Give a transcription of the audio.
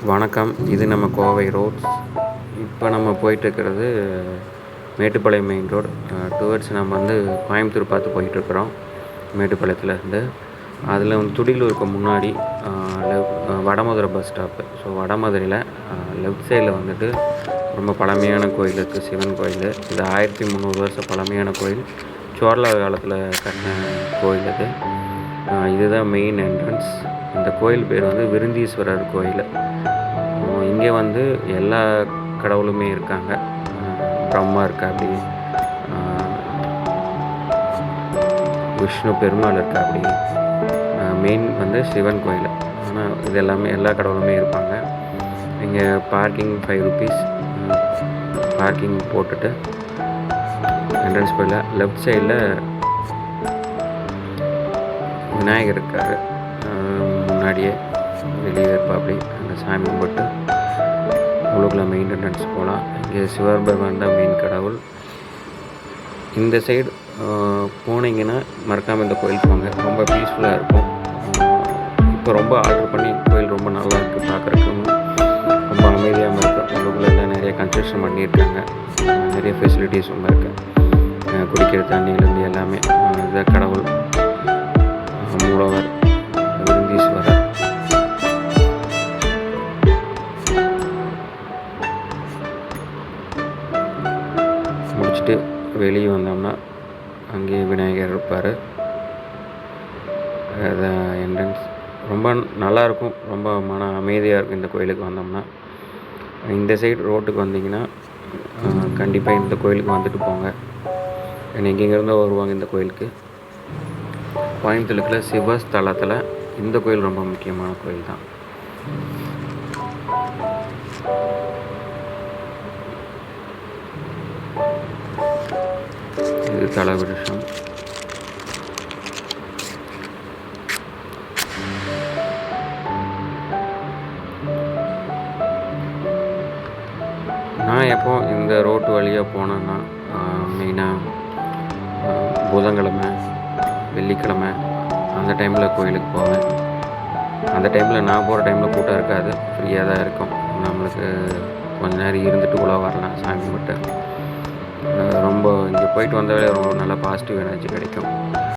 வணக்கம். இது நம்ம கோவை ரோட்ஸ். இப்போ நம்ம போயிட்டுருக்கிறது மேட்டுப்பாளையம் மெயின் ரோடு. டுவர்ட்ஸ் நம்ம கோயம்புத்தூர் பார்த்து போயிட்டுருக்குறோம். மேட்டுப்பாளையத்துலேருந்து அதில் துடியலூருக்கு முன்னாடி வடமதுரை பஸ் ஸ்டாப்பு. ஸோ வடமதுரையில் லெஃப்ட் சைடில் ரொம்ப பழமையான கோயில் இருக்குது, சிவன் கோயில். இது 1300 வருஷம் பழமையான கோயில். சோழர் காலத்தில் கட்டின கோயில் இது. இதுதான் மெயின் என்ட்ரன்ஸ். இந்த கோயில் பேர் விருந்தீஸ்வரர் கோயில். இங்கே எல்லா கடவுளுமே இருக்காங்க. பிரம்மா இருக்காப்படி, விஷ்ணு பெருமாள் இருக்காப்படி. மெயின் சிவன் கோயில். ஆனால் இது எல்லாமே எல்லா கடவுளுமே இருப்பாங்க. இங்கே பார்க்கிங் 5 rupees. பார்க்கிங் போட்டுட்டு என்ட்ரன்ஸ் போயில் லெஃப்ட் சைடில் விநாயகர் இருக்கார். முன்னாடியே வெளியே இருப்பாப்படி. அந்த சாமி கும்பிட்டு உள்ளுக்குள்ள மெயின் என்ட்ரன்ஸ் போகலாம். இங்கே சிவபெருமான் தான் மெயின் கடவுள். இந்த சைடு போனீங்கன்னா மறக்காமல் இந்த கோயில் போங்க. ரொம்ப பீஸ்ஃபுல்லாக இருக்கும். இப்போ ரொம்ப ஆர்டர் பண்ணி கோயில் ரொம்ப நல்லா இருக்குது பார்க்குறதுக்கு. ரொம்ப அமைதியாக இருக்குது. உள்ளுக்குள்ள நிறைய கன்ஸ்ட்ரக்ஷன் பண்ணியிருக்காங்க. நிறைய ஃபெசிலிட்டிஸ் ரொம்ப இருக்குது. குடிக்கிற தண்ணியிலேருந்து எல்லாமே. இதுதான் கடவுள் மூலவர் விருந்தீஸ்வரர். முடிச்சுட்டு வெளியே வந்தோம்னா அங்கேயே விநாயகர் இருப்பார். அதான் என்ட்ரன்ஸ். ரொம்ப நல்லாயிருக்கும். ரொம்ப மன அமைதியாக இருக்கும் இந்த கோயிலுக்கு வந்தோம்னா. இந்த சைடு ரோட்டுக்கு வந்தீங்கன்னா கண்டிப்பாக இந்த கோயிலுக்கு வந்துட்டு போங்க. எங்கெங்கேருந்தோ வருவாங்க இந்த கோயிலுக்கு. கோயம்புத்தூருக்குள்ள சிவஸ்தலத்தில் இந்த கோயில் ரொம்ப முக்கியமான கோயில் தான். இது தலவிருஷம். நான் எப்போ இந்த ரோட்டு வழியாக போனேன்னா மெயினாக புதன்கிழமை, வெள்ளிக்கிழமை அந்த டைமில் கோயிலுக்கு போவேன். அந்த டைமில் நான் போகிற டைமில் கூட்டம் இருக்காது, ஃப்ரீயாக தான் இருக்கும். நம்மளுக்கு கொஞ்ச நேரம் இருந்துட்டு கூட வரலாம் சாமி கும்பிட்டு. ரொம்ப இங்கே போயிட்டு வந்தாலே ரொம்ப நல்ல பாசிட்டிவ் எனர்ஜி கிடைக்கும்.